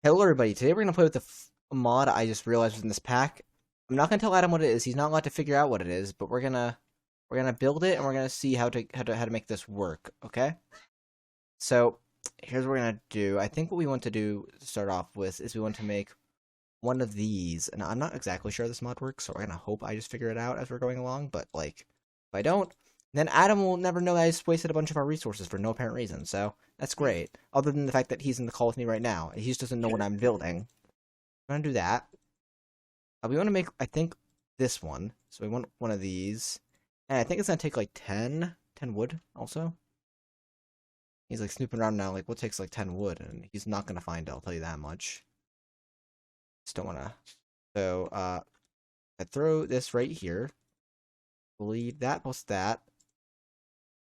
Hello everybody, today we're going to play with the mod I just realized was in this pack. I'm not going to tell Adam what it is, he's not allowed to figure out what it is, but we're gonna build it and we're gonna see how to make this work, okay? So, here's what we're gonna do. I think what we want to do to start off with is we want to make one of these, and I'm not exactly sure how this mod works, so we're gonna hope I just figure it out as we're going along, but like, if I don't, then Adam will never know that I just wasted a bunch of our resources for no apparent reason, so that's great. Other than the fact that he's in the call with me right now, and he just doesn't know what I'm building. I'm gonna do that. We want to make, I think, this one. So we want one of these. And I think it's gonna take like 10 wood also. He's like snooping around now, like what takes like 10 wood, and he's not gonna find it, I'll tell you that much. Just don't wanna. So, I throw this right here. Believe that plus that.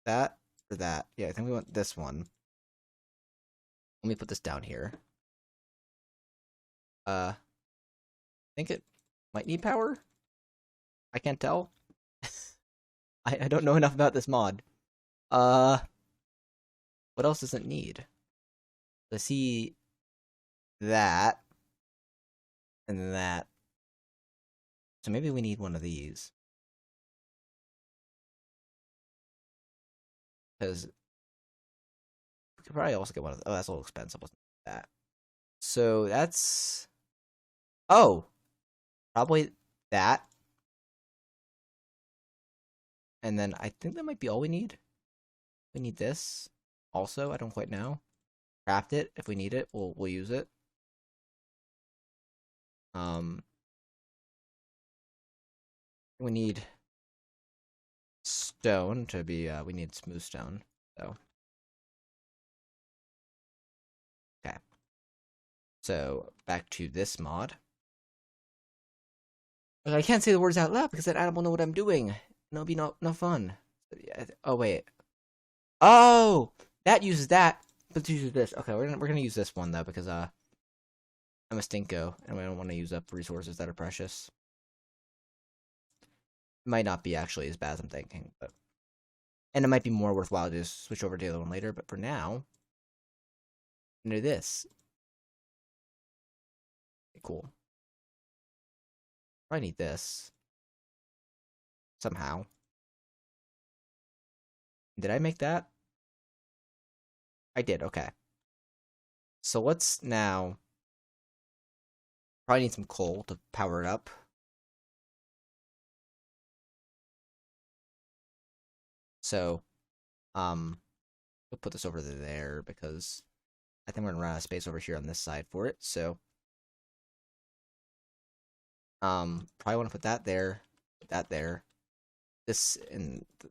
That or that. Yeah, I think we want this one. Let me put this down here. I think it might need power. I can't tell. I don't know enough about this mod. What else does it need? I see that and that. So maybe we need one of these. Because we could probably also get one of oh, that's a little expensive. Let's do that. So that's probably that. And then I think that might be all we need. We need this also. I don't quite know. Craft it if we need it. We'll use it. We need stone to be. We need smooth stone. So okay. So back to this mod. I can't say the words out loud because then Adam will know what I'm doing. It'll be no fun. Oh wait. Oh, that uses that, but this uses this. Okay, we're gonna use this one though because I'm a stinko and I don't want to use up resources that are precious. It might not be actually as bad as I'm thinking, but and it might be more worthwhile to just switch over to the other one later. But for now, I'm gonna do this. Okay, cool. I need this somehow. Did I make that? I did, okay. So let's now probably need some coal to power it up. So, we'll put this over there because I think we're gonna run out of space over here on this side for it, so probably want to put that there, this in the...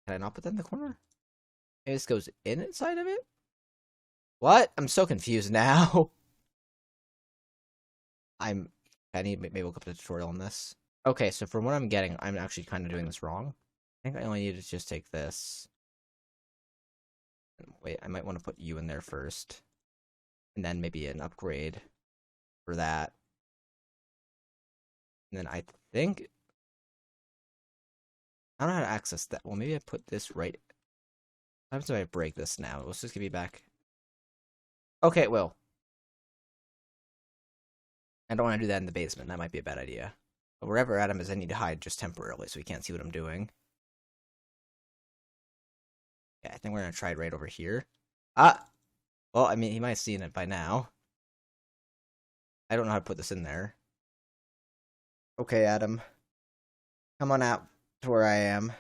Can I not put that in the corner? Maybe this goes inside of it? What? I'm so confused now. I need, maybe we'll go to the tutorial on this. Okay, so from what I'm getting, I'm actually kind of doing this wrong. I think I only need to just take this. Wait, I might want to put you in there first. And then maybe an upgrade for that. And then I think... I don't know how to access that. Well, maybe I put this right... What happens if I break this now? Let's just give you back. Okay, it will. I don't want to do that in the basement. That might be a bad idea. But wherever Adam is, I need to hide just temporarily so he can't see what I'm doing. Yeah, I think we're going to try it right over here. Ah! Well, I mean, he might have seen it by now. I don't know how to put this in there. Okay, Adam. Come on out to where I am.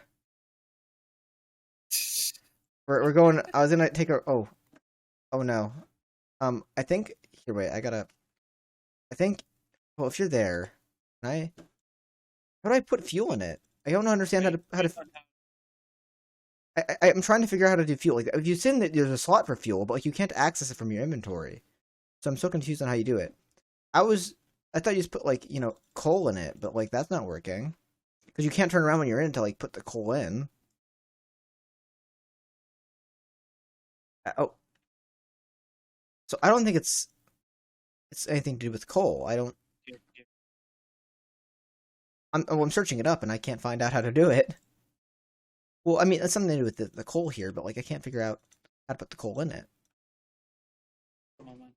We're going... I was gonna take a... Oh no. I think... Here, wait, I gotta... I think... Well, if you're there... Can I... How do I put fuel in it? I don't understand how to... I'm trying to figure out how to do fuel. Like, if you send that there's a slot for fuel, but like you can't access it from your inventory. So I'm so confused on how you do it. I thought you just put like, you know, coal in it, but like that's not working. Because you can't turn around when you're in to like put the coal in. Oh. So I don't think it's anything to do with coal. I'm searching it up and I can't find out how to do it. Well, I mean, it's something to do with the coal here, but like I can't figure out how to put the coal in it. moment.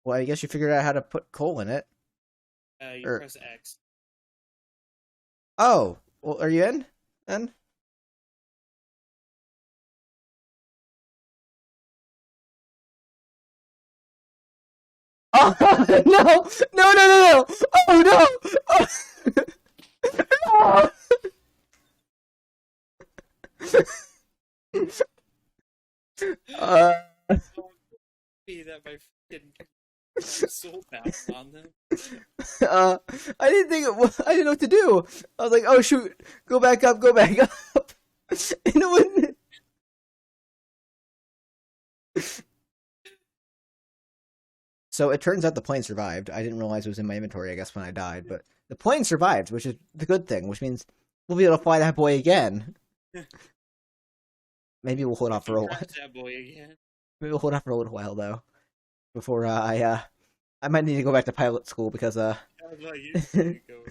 Well, I guess you figured out how to put coal in it. You Or press X. oh, well, are you in then? Oh no! No! No! No! No! Oh no! Oh, no! uh, Don't be that my freaking soul bound on them. uh, I didn't think it was, I didn't know what to do. I was like, oh shoot, go back up, go back up. And it wouldn't. So it turns out the plane survived. I didn't realize it was in my inventory, I guess, when I died, but the plane survived, which is the good thing, which means we'll be able to fly that boy again. Maybe we'll hold We off for can a while. crash that boy again. Maybe we'll hold off for a little while though, before I might need to go back to pilot school because I was like, you just need to go.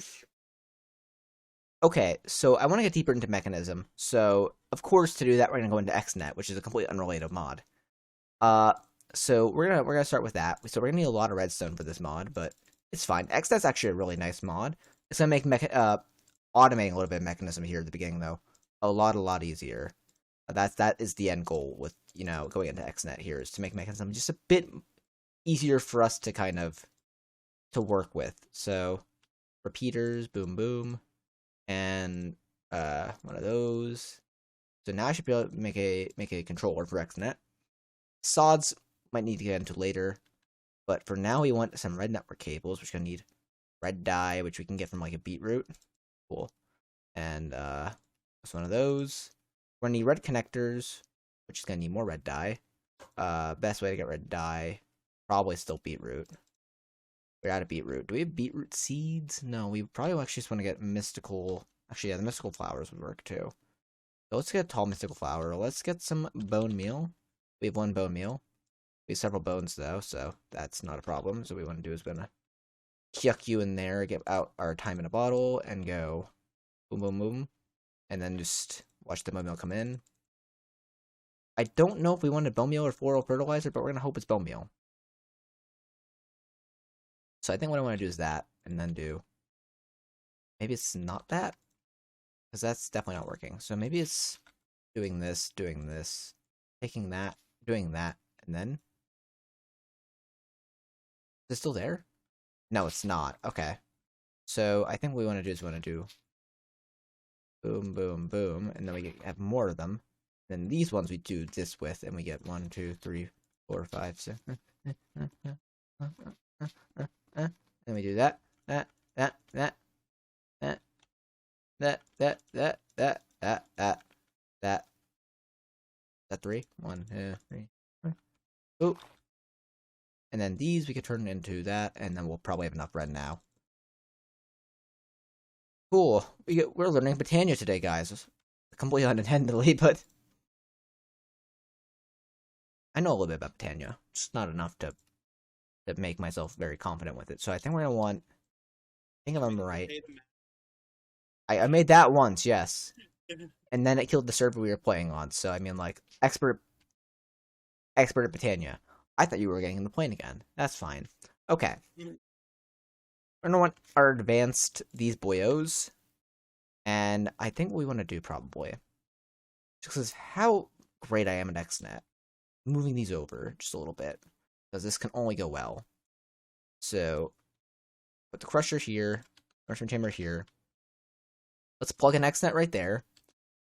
Okay, so I want to get deeper into Mechanism. So, of course, to do that, we're going to go into XNet, which is a completely unrelated mod. Uh, so we're gonna start with that. So we're gonna need a lot of redstone for this mod, but it's fine. XNet's actually a really nice mod. It's gonna make automating a little bit of Mechanism here at the beginning, though, a lot easier. That is the end goal with going into XNet here, is to make Mechanism just a bit easier for us to kind of to work with. So repeaters, boom boom. And one of those. So now I should be able to make a controller for XNet. Sods might need to get into later, but for now we want some red network cables, which are gonna need red dye, which we can get from like a beetroot. Cool. And just one of those. We're gonna need red connectors, which is gonna need more red dye. Best way to get red dye, probably still beetroot. We're out of beetroot. Do we have beetroot seeds? No, we probably actually just want to get mystical. Actually, yeah, the mystical flowers would work too. So let's get a tall mystical flower. Let's get some bone meal. We have one bone meal. We have several bones though, so that's not a problem. So what we want to do is we're gonna chuck you in there, get out our time in a bottle, and go boom, boom, boom, and then just watch the bone meal come in. I don't know if we wanted bone meal or floral fertilizer, but we're gonna hope it's bone meal. So I think what I want to do is that, and then do. Maybe it's not that, because that's definitely not working. So maybe it's doing this, taking that, doing that, and then. Is it still there? No, it's not. Okay. So I think what we want to do is we want to do boom, boom, boom, and then we have more of them. Then these ones we do this with, and we get 1, 2, 3, 4, 5, 6. Then we do that, that, that, that, that, that, that, that, that, that, that, that. That 3? 1, 2, 3. Oh. And then these we could turn into that, and then we'll probably have enough red now. Cool. We're learning Britannia today, guys. Completely unintendedly, but I know a little bit about Britannia. Just not enough to make myself very confident with it. So I think we're gonna want. I think if I'm right, I made that once, yes, and then it killed the server we were playing on. So I mean, like expert at Britannia. I thought you were getting in the plane again. That's fine. Okay. We're gonna want our advanced these boyos, and I think what we want to do probably, just because how great I am at XNet, moving these over just a little bit, because this can only go well. So, put the crusher here, enrichment chamber here. Let's plug an XNet right there.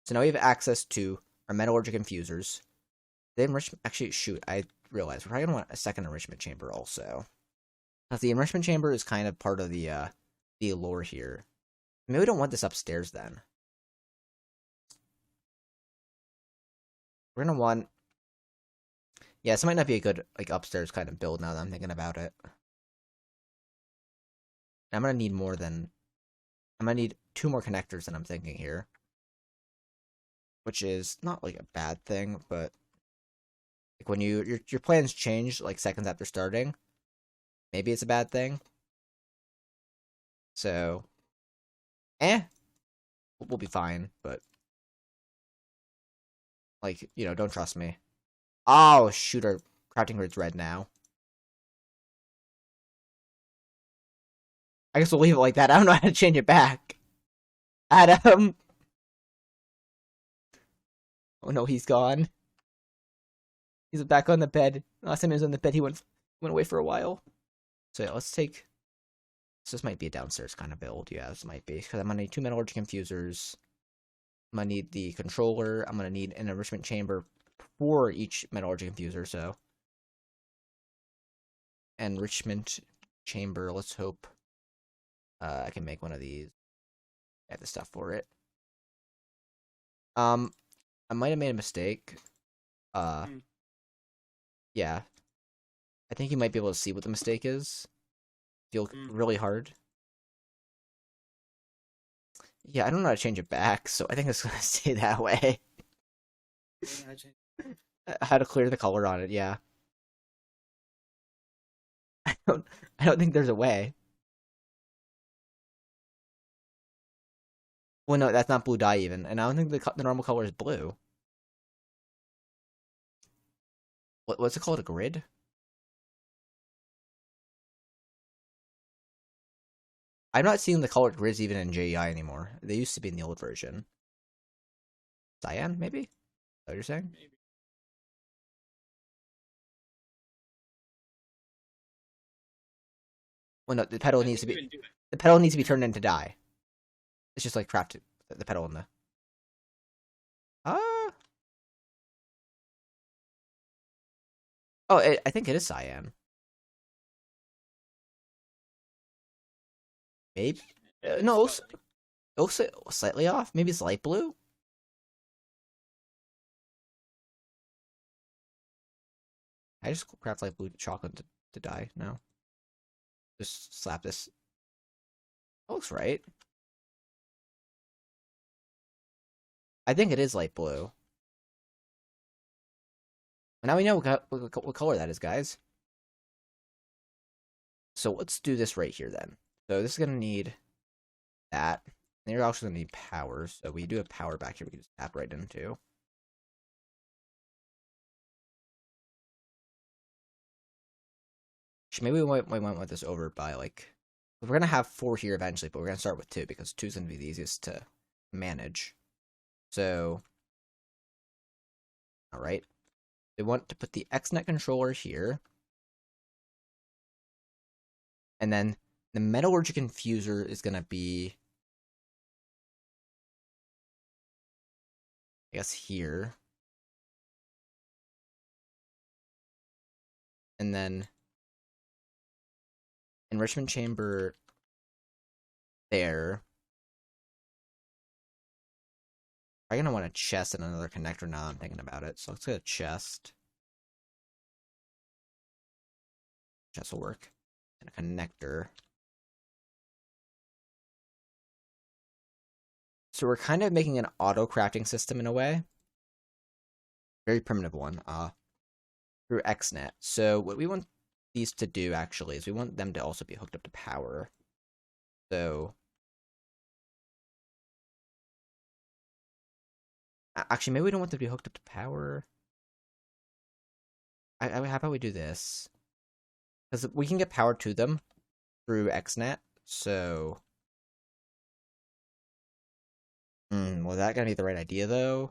So now we have access to our metallurgic infusers. The enrichment, actually, shoot, I realized we're probably gonna want a second enrichment chamber also. Because the enrichment chamber is kind of part of the allure here. Maybe we don't want this upstairs then. We're gonna want. Yeah, this might not be a good like upstairs kind of build now that I'm thinking about it. I'm gonna need more than. I'm gonna need 2 more connectors than I'm thinking here. Which is not like a bad thing, but like when your plans change like seconds after starting, maybe it's a bad thing. So we'll be fine, but like, don't trust me. Oh, shoot, our crafting grid's red now. I guess we'll leave it like that. I don't know how to change it back. Adam! Oh no, he's gone. He's back on the bed. Last time he was on the bed, he went away for a while. So yeah, let's take... This might be a downstairs kind of build. Yeah, this might be. Because I'm going to need 2 metallurgy confusers. I'm going to need the controller. I'm going to need an enrichment chamber for each metallurgy confuser, so... Enrichment chamber, let's hope I can make one of these. I have the stuff for it. I might have made a mistake. Yeah. I think you might be able to see what the mistake is. Feel really hard. Yeah, I don't know how to change it back, so I think it's gonna stay that way. How to clear the color on it, yeah. I don't think there's a way. Well, no, that's not blue dye even, and I don't think the normal color is blue. What's it called? A grid? I'm not seeing the colored grids even in JEI anymore. They used to be in the old version. Cyan, maybe? Is that what you're saying? Maybe. Well, no, the petal needs to be turned into dye. It's just like crafted the petal in the. Ah. Oh, I think it is cyan. Maybe. No, it looks slightly off. Maybe it's light blue. I just craft light blue chocolate to dye. No. Just slap this. That looks right. I think it is light blue. Now we know what color that is, guys. So let's do this right here then. So this is going to need that. And you're also going to need power. So we do have power back here we can just tap right into. Maybe we might want this over by like... We're going to have 4 here eventually, but we're going to start with 2 because 2 is going to be the easiest to manage. So... Alright. We want to put the XNet controller here. And then the metallurgy confuser is going to be... I guess here. And then... Enrichment chamber there. I'm gonna want a chest and another connector now I'm thinking about it. So let's get a chest. Chest will work. And a connector. So we're kind of making an auto crafting system in a way. Very primitive one. Through XNet. So what we want these to do actually is we want them to also be hooked up to power. So actually maybe we don't want them to be hooked up to power. How about we do this? Because we can get power to them through XNet, so was that gonna be the right idea though?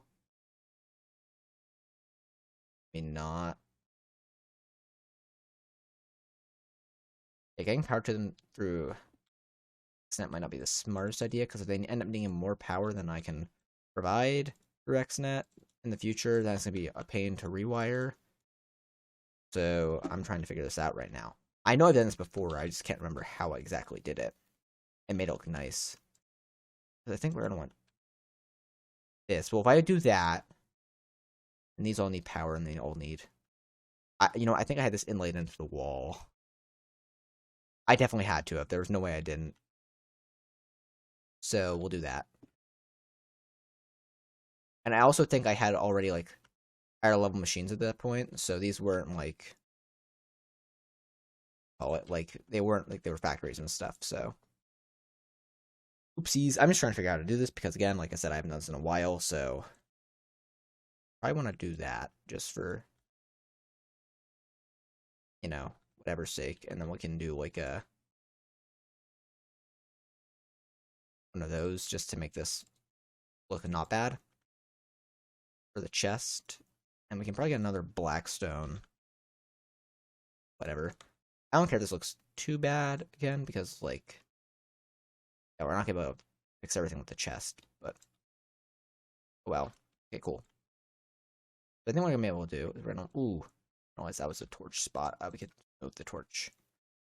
Maybe not. Yeah, getting power to them through XNet might not be the smartest idea, because if they end up needing more power than I can provide through XNet in the future, that's going to be a pain to rewire. So I'm trying to figure this out right now. I know I've done this before, I just can't remember how I exactly did it. It made it look nice. I think we're going to want this. Well, if I do that, and these all need power, and they all need... I think I had this inlaid into the wall. I definitely had to have. There was no way I didn't. So we'll do that. And I also think I had already, like, higher level machines at that point, so these weren't, like... Call it, like, they weren't, like, they were factories and stuff, so... Oopsies. I'm just trying to figure out how to do this, because, again, like I said, I haven't done this in a while, so... I want to do that, just for you know, whatever's sake, and then we can do like a one of those just to make this look not bad for the chest. And we can probably get another black stone. Whatever. I don't care if this looks too bad again, because, like, yeah, we're not going to be able to fix everything with the chest, but, well, okay, cool. So I think what we're going to be able to do is we're going to, ooh, I realized that was a torch spot. We could move the torch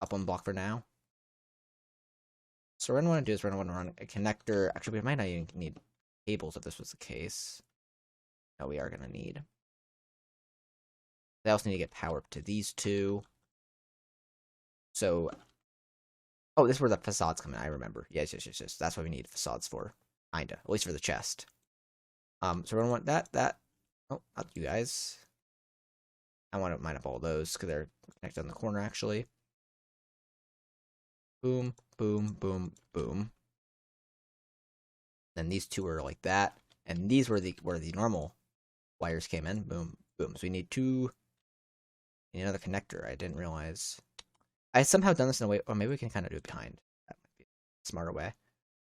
up one block for now. So what we're going to want to do is we're going to want to run a connector. Actually, we might not even need cables if this was the case. No, we are going to need. I also need to get power up to these two. So, oh, this is where the facades come in. I remember. Yes. That's what we need facades for. Kinda. At least for the chest. So we're gonna want that. Oh, not you guys. I want to mine up all those because they're connected on the corner, actually. Boom, boom, boom, boom. Then these two are like that. And these were where the normal wires came in. Boom, boom. So we need another connector. I didn't realize. I somehow done this in a way, or maybe we can kind of do it behind. That might be a smarter way.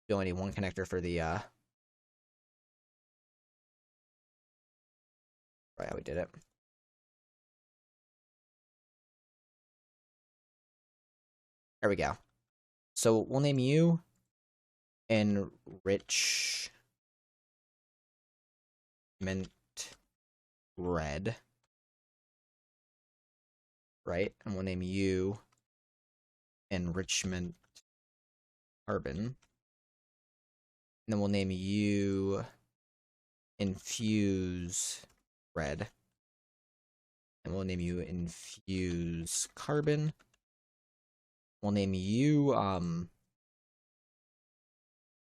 We only need one connector for the, right, how we did it. There we go. So we'll name you Enrichment Red. Right? And we'll name you Enrichment Carbon. And then we'll name you Infuse Red. And we'll name you Infuse Carbon. We'll name you, I'll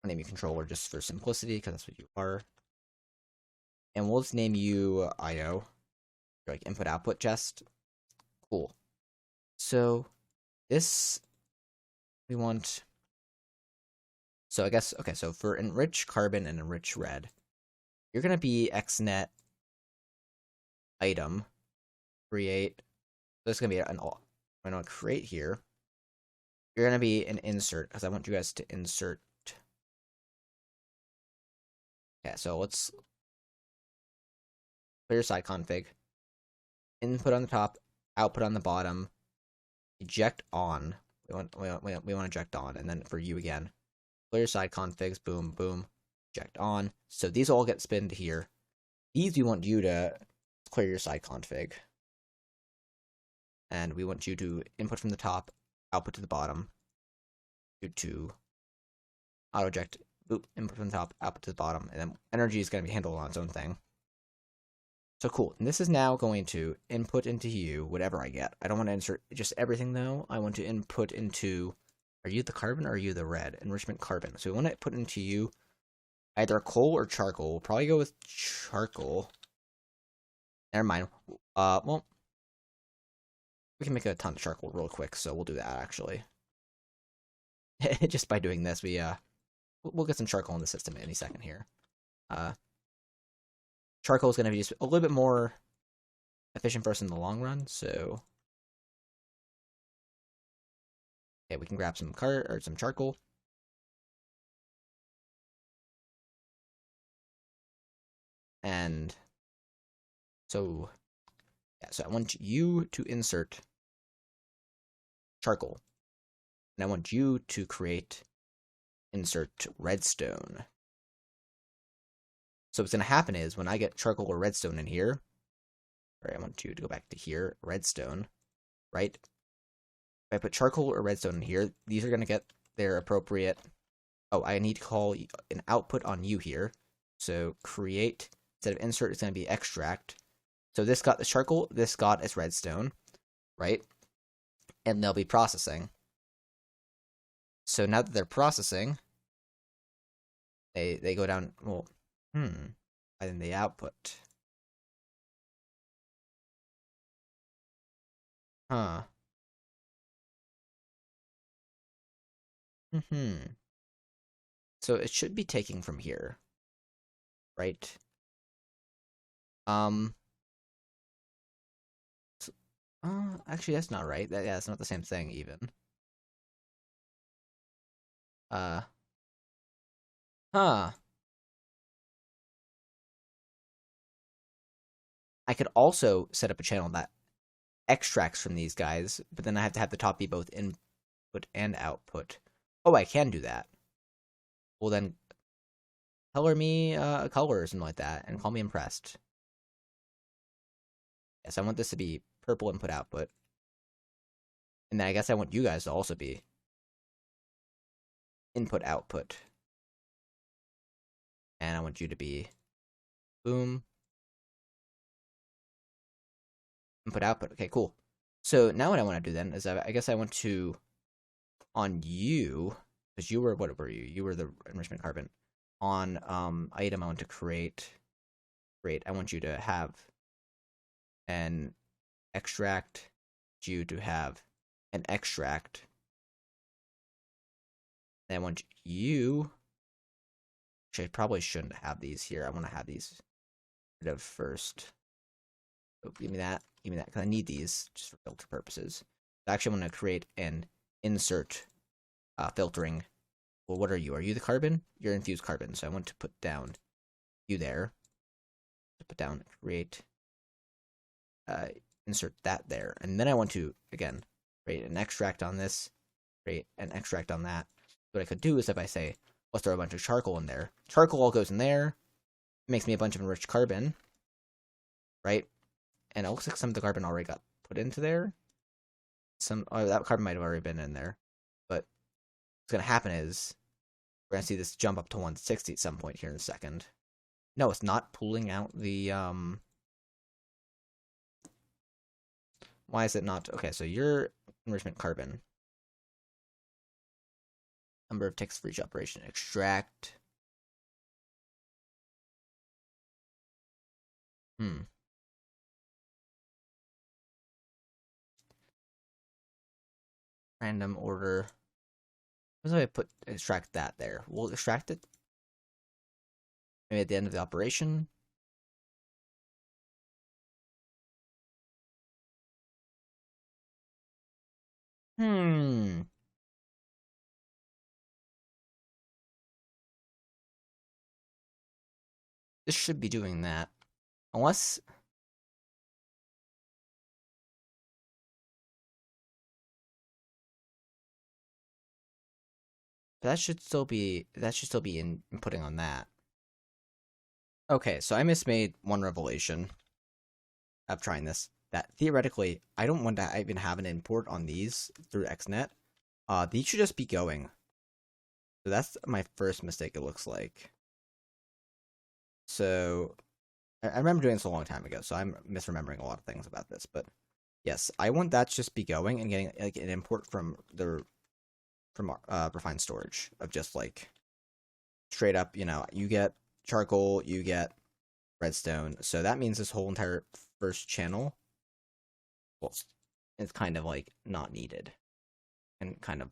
name you Controller just for simplicity, because that's what you are. And we'll just name you IO, like input-output chest. Cool. So, this, we want, so I guess, okay, so for Enrich Carbon and Enrich Red, you're going to be XNet item, create, so this is going to be an all, I'm going to create here. You're going to be an insert, because I want you guys to insert. Okay, so let's clear side config. Input on the top, output on the bottom, eject on. We want to eject on, and then for you again. Clear side configs, boom, boom, eject on. So these all get spinned here. These we want you to clear your side config. And we want you to input from the top, output to the bottom. You to auto eject, boop, input from the top, output to the bottom, and then energy is going to be handled on its own thing. So cool. And this is now going to input into you whatever I get. I don't want to insert just everything though. I want to input into, are you the carbon or are you the red? Enrichment carbon. So we want to put into you either coal or charcoal. We'll probably go with charcoal. Never mind. Well, we can make a ton of charcoal real quick, so we'll do that actually. Just by doing this, we'll get some charcoal in the system any second here. Charcoal is going to be just a little bit more efficient for us in the long run, so okay, we can grab some some charcoal. And so yeah, so I want you to insert charcoal. And I want you to create insert redstone. So what's going to happen is when I get charcoal or redstone in here, right, I want you to go back to here, redstone, right? If I put charcoal or redstone in here, these are going to get their appropriate, oh, I need to call an output on you here. So create, instead of insert, it's going to be extract. So this got the charcoal, this got its redstone, right? And they'll be processing. So now that they're processing, they go down, well, and then the output. Huh. So it should be taking from here. Right? Actually, that's not right. Yeah, it's not the same thing, even. Uh, huh. I could also set up a channel that extracts from these guys, but then I have to have the top be both input and output. Oh, I can do that. Well, then color me a color or something like that, and call me impressed. Yes, I want this to be purple input output. And then I guess I want you guys to also be input output. And I want you to be boom input output. Okay, cool. So now what I want to do then is I guess I want to on you, because you were, what were you? You were the enrichment carbon. On item I want to create. I want you to have an extract. You to have an extract. And I want you. Actually, I probably shouldn't have these here. I want to have these rid of first. Oh, give me that. Give me that, because I need these just for filter purposes. So actually, I'm going to create an insert filtering. Well, what are you? Are you the carbon? You're infused carbon. So I want to put down you there. Put down create. Insert that there, and then I want to again create an extract on this. Create an extract on that. What I could do is if I say let's throw a bunch of charcoal in there. Charcoal all goes in there. It makes me a bunch of enriched carbon, right? And it looks like some of the carbon already got put into there. That carbon might have already been in there. But what's going to happen is we're going to see this jump up to 160 at some point here in a second. No, it's not pulling out the... Why is it not? Okay, so your enrichment carbon. Number of ticks for each operation. Extract. Random order. What do I put? Extract that there. We'll extract it. Maybe at the end of the operation. This should be doing that. Unless... that should still be inputting on that. Okay, so I mismade one revelation of trying this. That theoretically, I don't want to even have an import on these through XNet. These should just be going. So that's my first mistake, it looks like. So, I remember doing this a long time ago, so I'm misremembering a lot of things about this. But yes, I want that to just be going and getting like an import from refined storage of just like straight up, you get charcoal, you get redstone. So that means this whole entire first channel, well, it's kind of like not needed. And kind of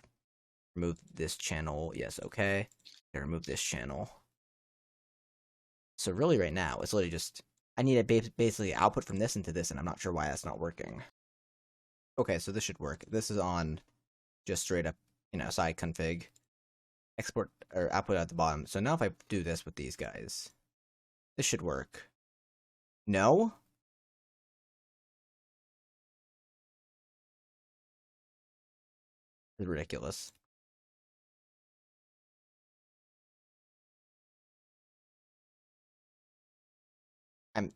remove this channel. Yes, okay. Remove this channel. So really right now, it's literally just, I need to basically output from this into this, and I'm not sure why that's not working. Okay, so this should work. This is on just straight up, side config. Export, or output at the bottom. So now if I do this with these guys, this should work. No? It's ridiculous. I'm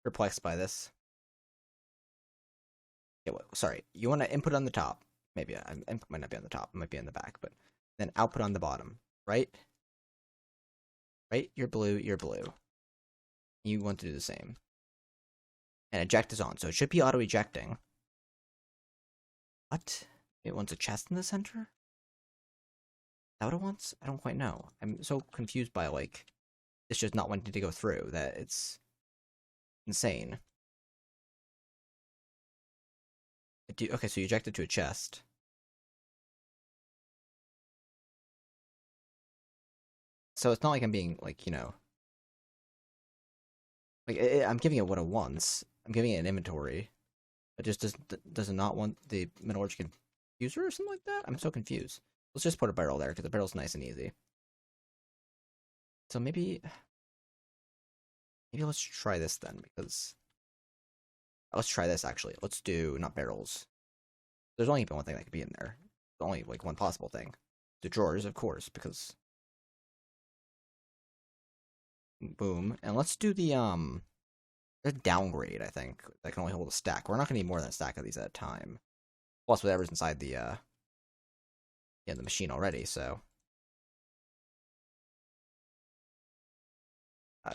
perplexed by this. Yeah, sorry. You want to input on the top. Maybe input might not be on the top. It might be on the back, but then output on the bottom, right? Right? You're blue. You're blue. You want to do the same. And eject is on, so it should be auto ejecting. What? It wants a chest in the center? Is that what it wants? I don't quite know. I'm so confused by like it's just not wanting to go through that it's insane. Okay, so you eject it to a chest. So it's not like I'm being like, like I'm giving it what it wants. I'm giving it an inventory, It just does not want the metallurgical infuser or something like that? I'm so confused. Let's just put a barrel there, because the barrel's nice and easy. So maybe let's try this then, because... Let's try this, actually. Let's do, not barrels. There's only one thing that could be in there. There's only, like, one possible thing. The drawers, of course, because... Boom. And let's do the downgrade, I think. That can only hold a stack. We're not going to need more than a stack of these at a time. Plus whatever's inside the, the machine already, so...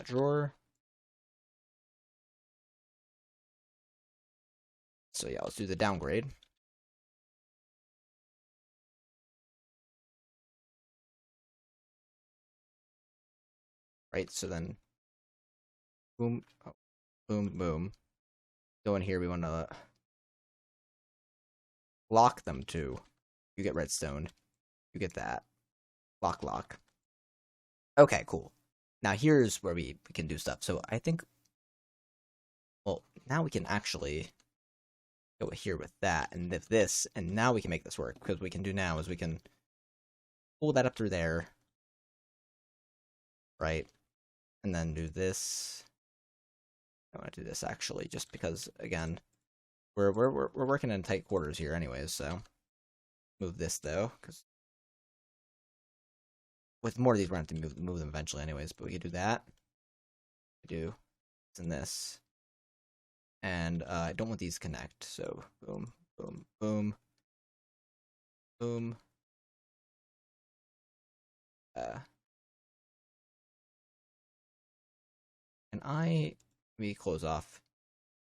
Drawer. So yeah, let's do the downgrade. Right, so then... Boom, oh, boom, boom. Go in here, we want to... Lock them too. You get redstone. You get that. Lock. Okay, cool. Now here's where we can do stuff. So I think... Well, now we can actually... Go here with that, and this, and now we can make this work, because what we can do now is we can pull that up through there, right, and then do this. I want to do this, actually, just because, again, we're working in tight quarters here anyways, so move this, though, because with more of these, we're going to have to move them eventually anyways, but we can do that. We do this and this. And I don't want these to connect, so boom, boom, boom, boom. And let me close off.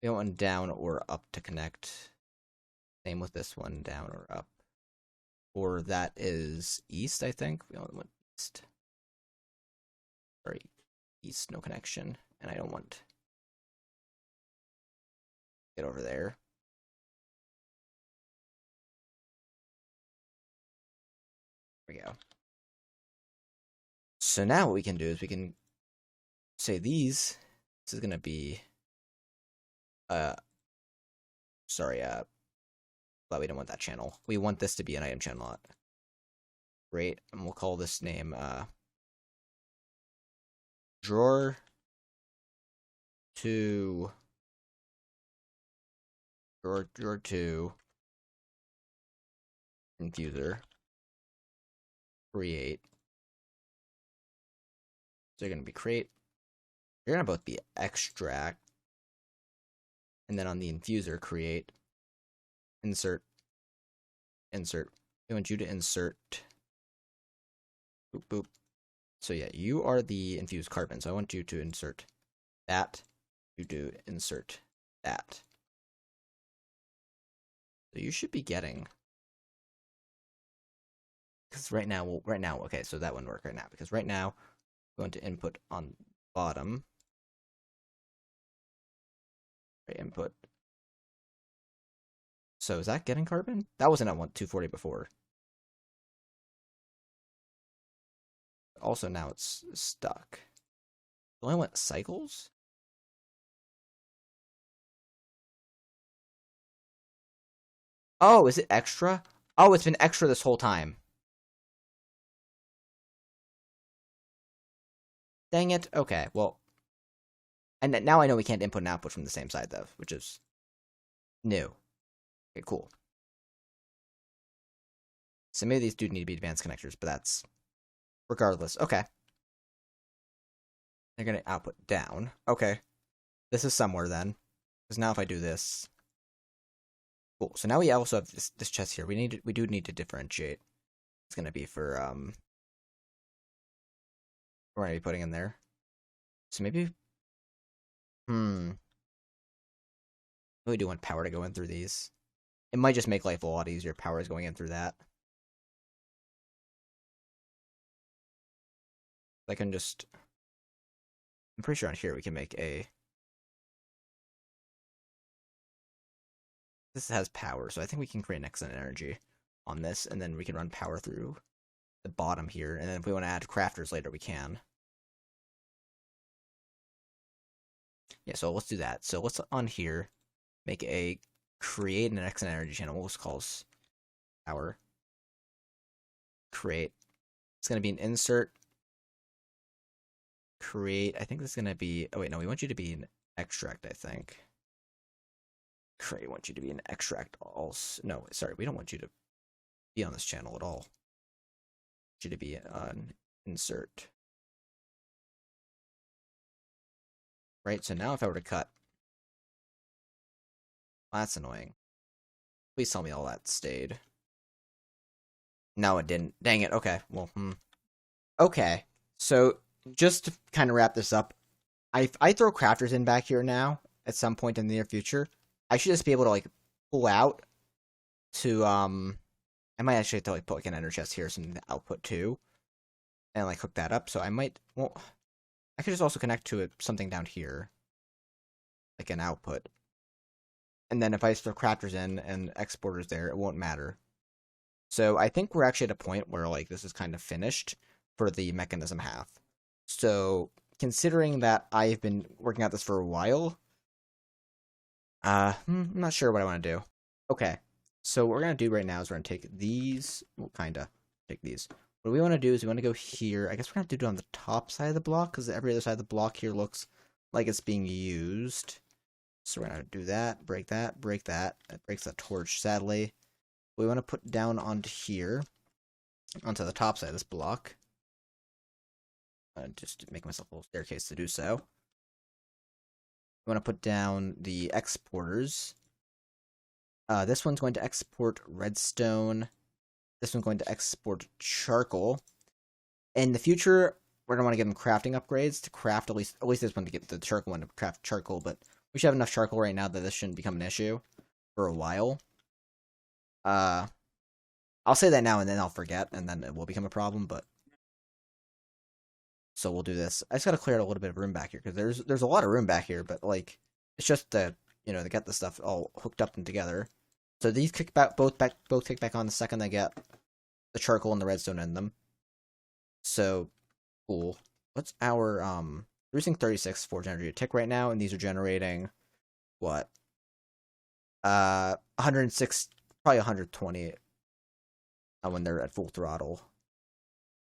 We don't want down or up to connect. Same with this one, down or up. Or that is east, I think. We only want east. Sorry, east, no connection. And I don't want... Get over there. There we go. So now what we can do is we can say this is gonna be sorry, but we don't want that channel. We want this to be an item channel. Great, and we'll call this name drawer to drawer 2 infuser create. So they're gonna be create. They're gonna both be extract, and then on the infuser create, insert. We want you to insert. Boop boop. So yeah, you are the infused carbon. So I want you to insert that. You do insert that. So you should be getting, because right now, okay, so that wouldn't work right now, because right now, we're going to input on bottom, right, input. So is that getting carbon? That wasn't at 240 before. Also now it's stuck. Do I only want cycles? Oh, is it extra? Oh, it's been extra this whole time. Dang it. Okay, well. And now I know we can't input and output from the same side, though, which is new. Okay, cool. So maybe these do need to be advanced connectors, but that's... Regardless. Okay. They're going to output down. Okay. This is somewhere, then. Because now if I do this... Cool. So now we also have this chest here. We do need to differentiate. It's going to be for, we're going to be putting in there. So maybe... We do want power to go in through these. It might just make life a lot easier. Power is going in through that. I can just... I'm pretty sure on here we can make a... This has power, so I think we can create an excellent energy on this, and then we can run power through the bottom here, and then if we want to add crafters later, we can. Yeah, so let's do that. So let's on here make a create an X energy channel. We'll just call this power. Create. It's going to be an insert. Create. I think this is going to be... Oh, wait, no. We want you to be an extract, I think. Create. Want you to be an extract also. No, sorry. We don't want you to be on this channel at all. Want you to be an insert. Right? So now if I were to cut... That's annoying. Please tell me all that stayed. No, it didn't. Dang it. Okay. Well, Okay. So, just to kind of wrap this up, I throw crafters in back here now, at some point in the near future. I should just be able to, like, pull out to, I might actually have to, like, put, like, an ender chest here, some output, too. And, like, hook that up. So I might, well, I could just also connect to it, something down here. Like an output. And then if I throw crafters in and exporters there, it won't matter. So I think we're actually at a point where, like, this is kind of finished for the mechanism half. So considering that I've been working at this for a while, I'm not sure what I want to do. Okay, so what we're going to do right now is we're going to take these, well, kind of take these. What we want to do is we want to go here. I guess we're going to have to do it on the top side of the block, because every other side of the block here looks like it's being used. So we're going to do that, break that, break that. That breaks the torch, sadly. We want to put down onto here, onto the top side of this block. Just to make myself a little staircase to do so. We want to put down the exporters. This one's going to export redstone. This one's going to export charcoal. In the future, we're going to want to give them crafting upgrades to craft at least this one to get the charcoal one to craft charcoal, but we should have enough charcoal right now that this shouldn't become an issue for a while. I'll say that now and then I'll forget, and then it will become a problem, but... So we'll do this. I just gotta clear out a little bit of room back here, because there's a lot of room back here, but, like, it's just to, to get the stuff all hooked up and together. So these both kick back on the second they get the charcoal and the redstone in them. So, cool. What's our, we're using 36 forge energy a tick right now, and these are generating, what? 106, probably 120 when they're at full throttle.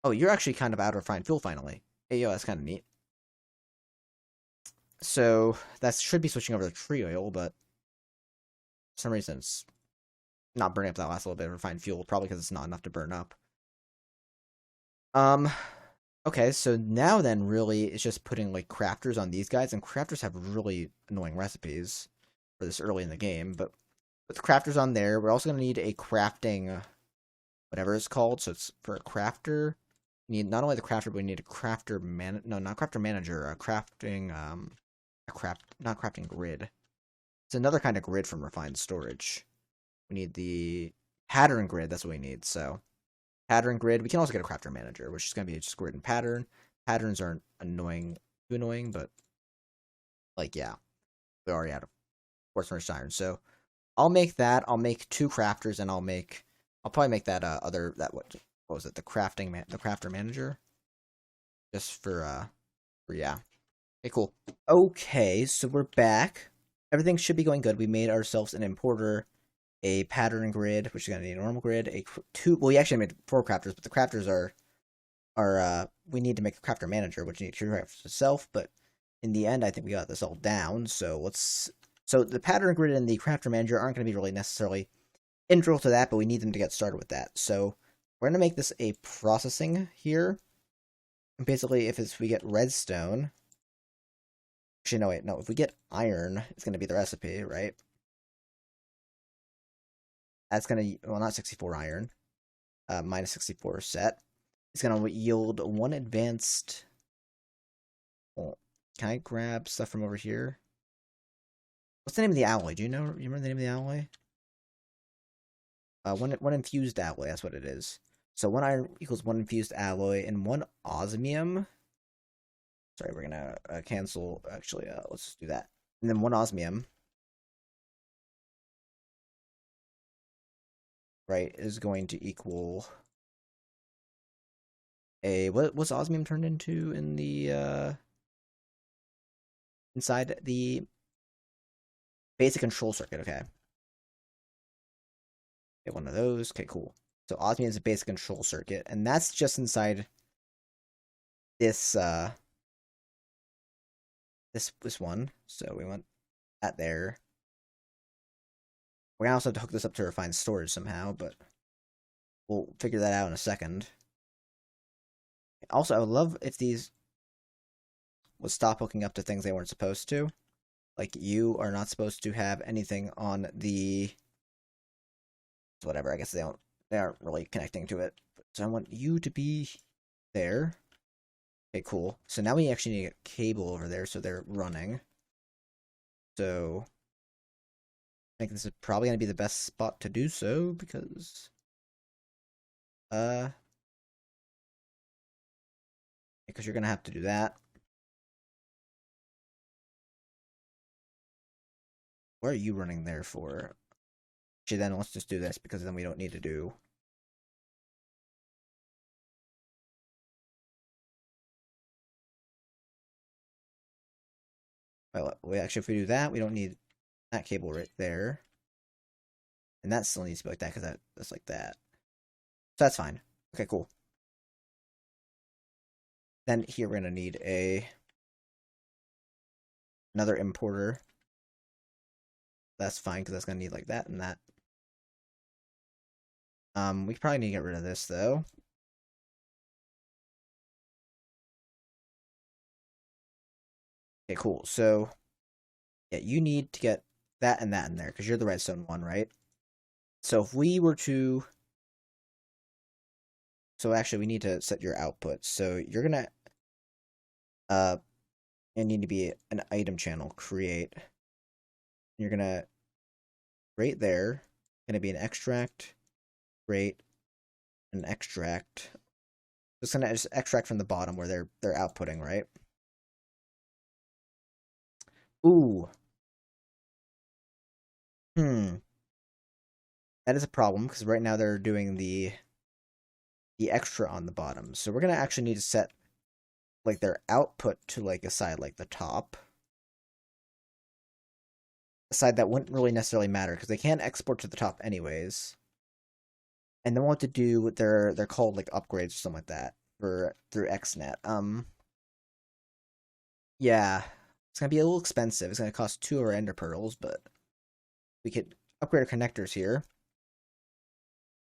Oh, you're actually kind of out of refined fuel finally. Hey, yo, that's kind of neat. So, that should be switching over to tree oil, but for some reason it's not burning up that last little bit of refined fuel, probably because it's not enough to burn up. Okay, so now then, really, it's just putting, like, crafters on these guys, and crafters have really annoying recipes for this early in the game, but with the crafters on there, we're also going to need a crafting, whatever it's called, so it's for a crafter. We need not only the crafter, but we need a crafter not crafter manager, a crafting, not crafting grid. It's another kind of grid from refined storage. We need the pattern grid, that's what we need, so... Pattern grid. We can also get a crafter manager, which is going to be just grid and pattern. Patterns aren't too annoying, but like, yeah, we're already out of quartz furnished iron. So I'll make that. I'll make 2 crafters, and I'll probably make that what was it? The crafter manager, just for yeah. Okay, cool. Okay, so we're back. Everything should be going good. We made ourselves an importer, a pattern grid, which is going to need a normal grid, well, we actually made 4 crafters, but the crafters are we need to make a crafter manager, which needs to craft itself, but in the end, I think we got this all down, so the pattern grid and the crafter manager aren't going to be really necessarily integral to that, but we need them to get started with that, so we're going to make this a processing here, and basically, if we get redstone, actually, no, if we get iron, it's going to be the recipe, right? That's going to, well, not 64 iron, minus 64 set. It's going to yield 1 advanced, well, can I grab stuff from over here? What's the name of the alloy? Do you remember the name of the alloy? One infused alloy, that's what it is. So 1 iron equals 1 infused alloy, and 1 osmium. Sorry, we're going to cancel, actually, let's just do that. And then 1 osmium. Right, is going to equal a what's osmium turned into in the inside the basic control circuit. Okay, Get one of those. Okay, cool. So osmium is a basic control circuit, and that's just inside this this one. So we want that there. We're gonna also have to hook this up to refined storage somehow, but we'll figure that out in a second. Also, I would love if these would stop hooking up to things they weren't supposed to. Like, you are not supposed to have anything on the whatever. I guess they aren't really connecting to it. So I want you to be there. Okay, cool. So now we actually need a cable over there so they're running. So I think this is probably going to be the best spot to do so because you're going to have to do that. What are you running there for? Actually, then let's just do this because then we don't need to do. Well, if we do that, we don't need that cable right there. And that still needs to be like that because that's like that. So that's fine. Okay, cool. Then here we're going to need another importer. That's fine because that's going to need like that and that. We probably need to get rid of this though. Okay, cool. So yeah, you need to get that and that in there because you're the redstone one, right? So if we were to, so actually we need to set your output. So you're gonna it need to be an item channel create. You're gonna create there. Gonna be an extract, create, an extract. It's gonna just extract from the bottom where they're outputting, right? Ooh. That is a problem because right now they're doing the extra on the bottom. So we're gonna actually need to set like their output to like a side like the top. A side that wouldn't really necessarily matter because they can't export to the top anyways. And then we'll have to do what they're called like upgrades or something like that for through XNet. Yeah. It's gonna be a little expensive. It's gonna cost 2 of our ender pearls, but we could upgrade our connectors here.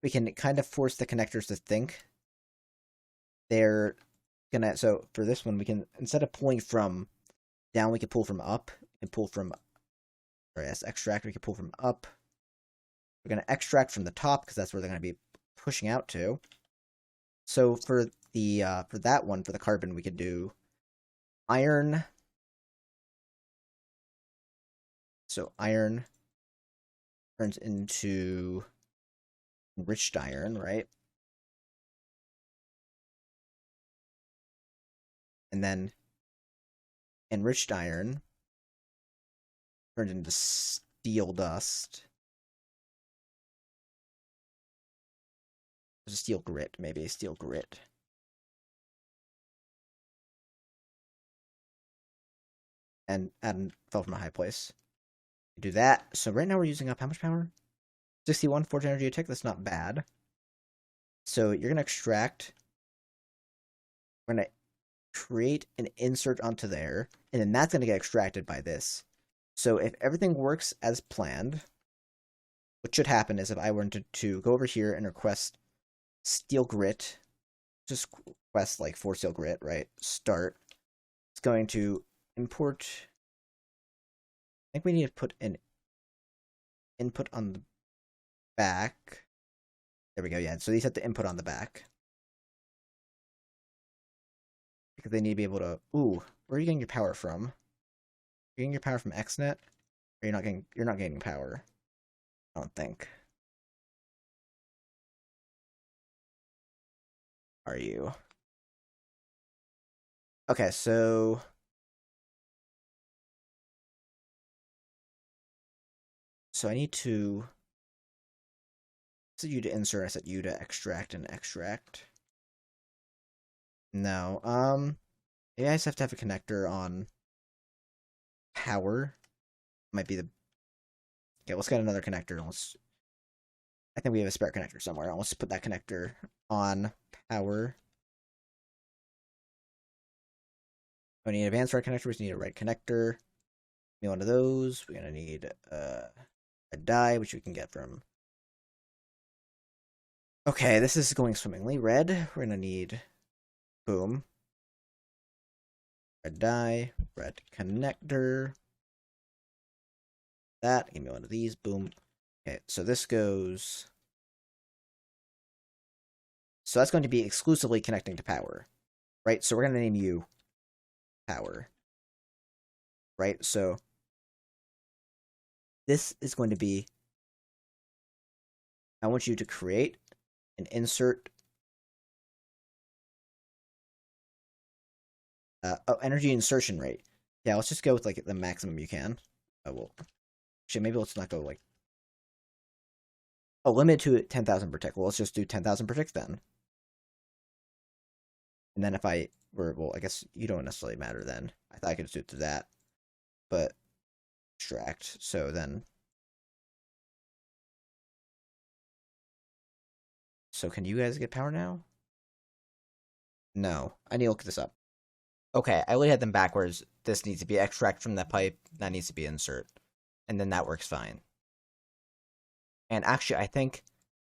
We can kind of force the connectors to think they're gonna. So for this one, we can, instead of pulling from down, we can pull from up and pull from, or yes, extract, we can pull from up. We're gonna extract from the top because that's where they're gonna be pushing out to. So for that one, for the carbon, we could do iron. So iron turns into enriched iron, right? And then enriched iron turns into steel dust. There's a steel grit, maybe a steel grit. And fell from a high place. Do that. So right now we're using up how much power? 61 forge energy a tick. That's not bad. So you're gonna extract. We're gonna create an insert onto there, and then that's gonna get extracted by this. So if everything works as planned, what should happen is if I were to go over here and request steel grit, just request like 4 steel grit, right? Start. It's going to import. I think we need to put an input on the back. There we go, yeah. So these have to input on the back. Because they need to be able to. Ooh, where are you getting your power from? You're getting your power from XNet? Or you're not getting power. I don't think. Are you? Okay, so I need to set you to insert, I set you to extract and extract. No, maybe I just have to have a connector on power. Might be the. Okay, let's get another connector. I think we have a spare connector somewhere. Let's put that connector on power. We need an advanced red connector. We just need a red connector. Need one of those. We're gonna need a die, which we can get from. Okay, this is going swimmingly. Red. We're gonna need. Boom. Red die. Red connector. That. Give me one of these. Boom. Okay, so this goes. So that's going to be exclusively connecting to power, right? So we're gonna name you power, right? So this is going to be, I want you to create and insert energy insertion rate. Yeah, let's just go with like the maximum you can. Well, shit, maybe let's not go like, limit to 10,000 per tick. Well, let's just do 10,000 per tick then. And then if I were, well, I guess you don't necessarily matter then. I thought I could just do it to that, but extract. So then, so can you guys get power now? No, I need to look this up. Okay, I really had them backwards. This needs to be extract from that pipe. That needs to be insert, and then that works fine. And actually, I think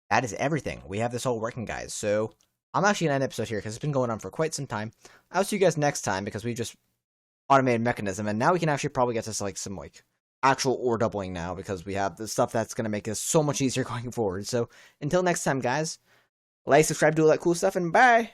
that is everything. We have this all working, guys. So I'm actually gonna end the episode here because it's been going on for quite some time. I'll see you guys next time because we just automated Mekanism, and now we can actually probably get to like some like actual ore doubling now because we have the stuff that's gonna make us so much easier going forward. So until next time, guys, like, subscribe, do all that cool stuff, and bye.